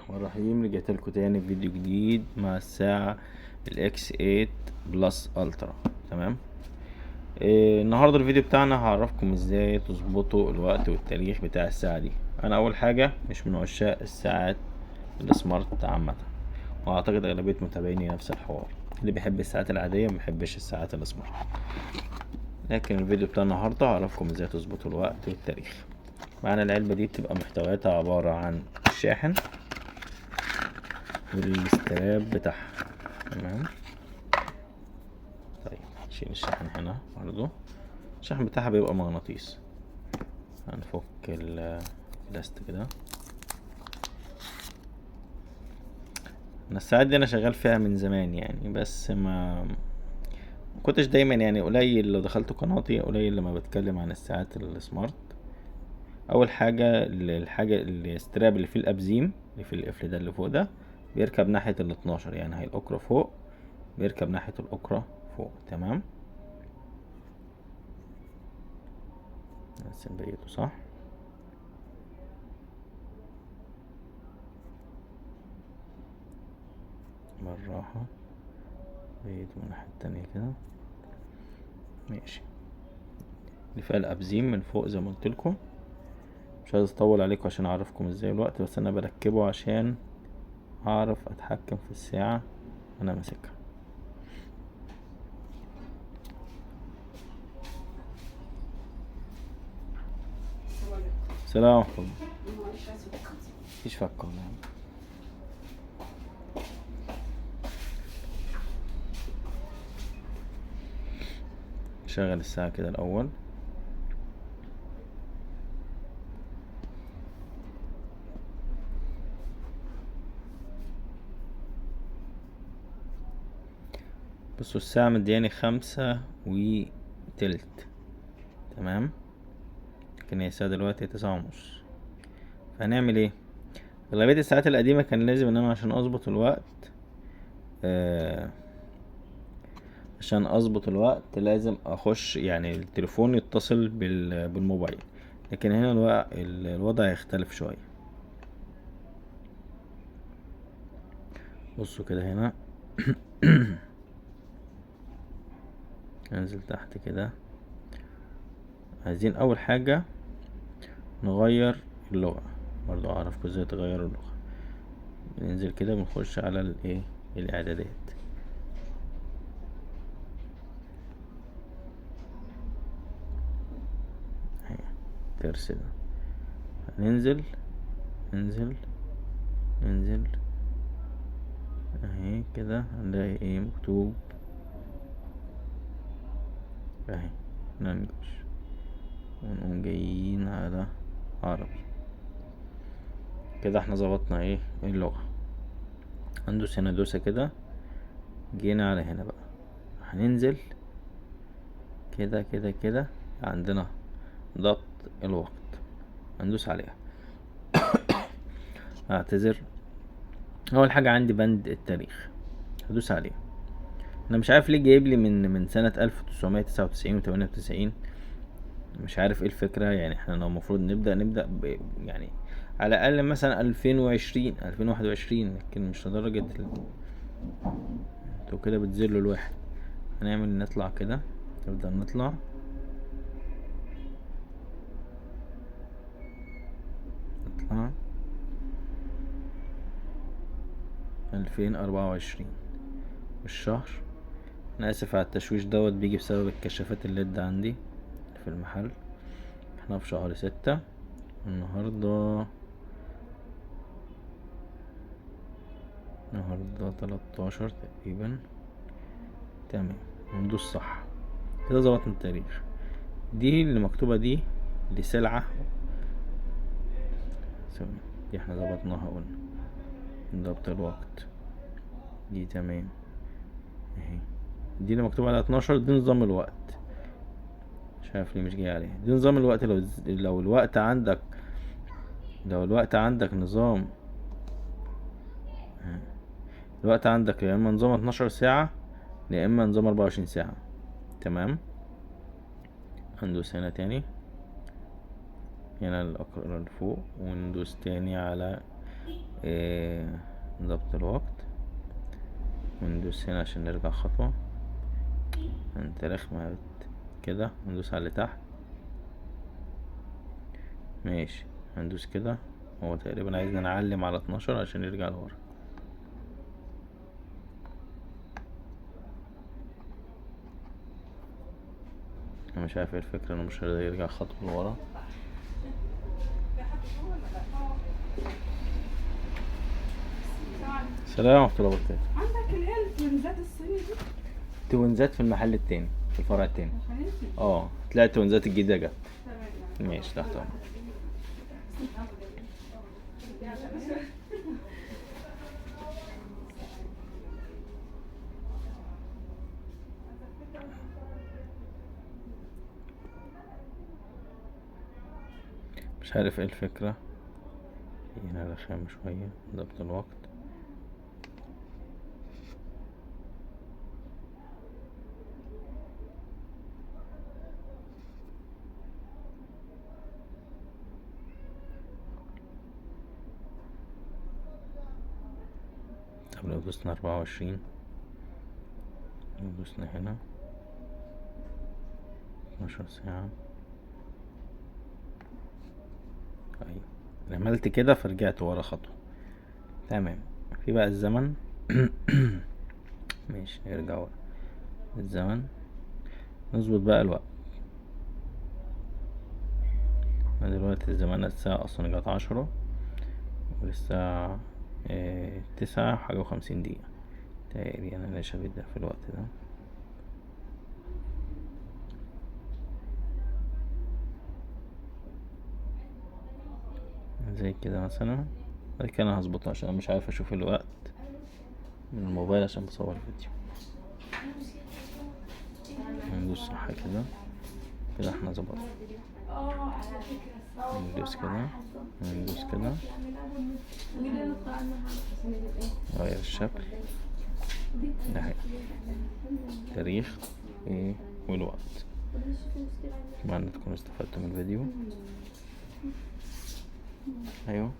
الرحمن الرحيم. رجعت لكم تاني في فيديو جديد مع الساعة الاكس 8 بلس الترا. تمام. النهاردة الفيديو بتاعنا هعرفكم ازاي تظبطوا الوقت والتاريخ بتاع الساعة دي. انا اول حاجة مش من عشاق الساعات السمارت عامة، واعتقد اغلبية متابعيني نفس الحوار، اللي بيحب الساعات العادية مبيحبش الساعات السمارت. لكن الفيديو بتاع النهاردة هعرفكم ازاي تظبطوا الوقت والتاريخ. معانا العلبة دي بتبقى محتوياتها عبارة عن الشاحن والاستراب بتاعها. تمام. طيب نشيل الشحن هنا برضو. الشحن بتاعها بيبقى مغناطيس. هنفك البلاستيك ده. انا الساعات دي انا شغال فيها من زمان يعني، بس ما كنتش دايما يعني، قليل لو دخلت قناتي، قليل لما بتكلم عن الساعات السمارت. اول حاجة الاستراب اللي فيه الابزيم اللي في القفل ده اللي فوق ده بيركب ناحية ال12، يعني هي الاكرة فوق بيركب ناحية الاكرة فوق. تمام. نقسم بقيته صح. بالراحة بقيته من الناحية التانية كده. ماشي. اللي فيها الابزيم من فوق زي ما قلتلكوا. مش عايز اطول عليكم عشان اعرفكم ازاي الوقت، بس انا بركبه عشان اعرف اتحكم في الساعة وانا ماسكها. سلام عليكم. مفيش فك والله. شغل الساعة كده الاول. بصوا الساعة مدياني 5:03. تمام. لكن هي الساعة دلوقتي 9:30. فهنعمل ايه؟ اغلبية الساعات القديمة كان لازم ان انا عشان اظبط الوقت عشان اظبط الوقت لازم اخش يعني التليفون يتصل بالموبايل. لكن هنا الوضع يختلف شوية. بصوا كده هنا. انزل تحت كده. عايزين اول حاجة نغير اللغة. برضو اعرفكم ازاي تغيروا اللغة. ننزل كده بنخش على الايه الاعدادات. اهي ترس ده. ننزل ننزل ننزل اهي كده هنلاقي ايه مكتوب اهي ننجش، ونقوم جايين على عربي. كده احنا ظبطنا ايه اللغة. هندوس هنا دوسة كده. جينا على هنا بقى هننزل كده كده كده عندنا ضبط الوقت. هندوس عليها. اعتذر. اول حاجة عندي بند التاريخ، هدوس عليه. انا مش عارف ليه جايب لي من سنة 1999 و98. مش عارف ايه الفكرة يعني. احنا لو المفروض نبدأ يعني على الاقل مثلا 2020 2021، لكن مش لدرجة انتوا كده بتذلوا الواحد. هنعمل نطلع كده. نبدأ نطلع. نطلع 2024 الشهر. انا اسف على التشويش دوت، بيجي بسبب الكشافات الليد عندي في المحل. احنا في شهر 6 النهاردة. 13 تقريبا. تمام. ندوس صح كده. ظبطنا التاريخ. دي اللي مكتوبة دي لسلعة. دي احنا ظبطناها قلنا ضبط الوقت. دي تمام اهي. دي اللي مكتوب على 12 دي نظام الوقت. مش عارف ليه مش جاي عليها. دي نظام الوقت. لو الوقت عندك، لو الوقت عندك نظام، الوقت عندك يا اما نظام 12 ساعة يا اما نظام 24 ساعة. تمام. هندوس هنا تاني. هنا الأقرار اللي فوق، وندوس تاني على ضبط الوقت، وندوس هنا عشان نرجع خطوة. انت رخمة كده، وندوس على اللي تحت. ماشي، هندوس كده. هو تقريبا عايزنا نعلم على 12 عشان يرجع لورا. انا مش عارف ايه الفكرة، انه مش راضي يرجع خطوة لورا. السلام ورحمة الله وبركاته. عندك اللي هي التوينزات الصيني دي؟ توينزات في المحل التاني، في الفرع التاني. تلاقي التوينزات الجديدة جت. ماشي، تحت امرك. مش عارف ايه الفكرة، هنا رخام شوية. ضبط الوقت. طب لو دوسنا 24، دوسنا هنا 12 ساعة. ايوه، عملت كده فرجعت ورا خطوة. تمام. في بقى الزمن. ماشي، نرجع ورا الزمن، نظبط بقى الوقت. دلوقتي الزمان الساعة اصلا جت 10، والساعة 9:50. تقريبا انا شايف في الوقت ده. زي كده مثلا. بعد كده انا هظبطها عشان انا مش عارف اشوف الوقت من الموبايل عشان بصور الفيديو. ندوس صح كده. كده احنا ظبطنا. ندوس كده، ندوس كده، نغير الشكل. ده هي تاريخ والوقت. اتمنى تكونوا استفدتوا من الفيديو. ايوه.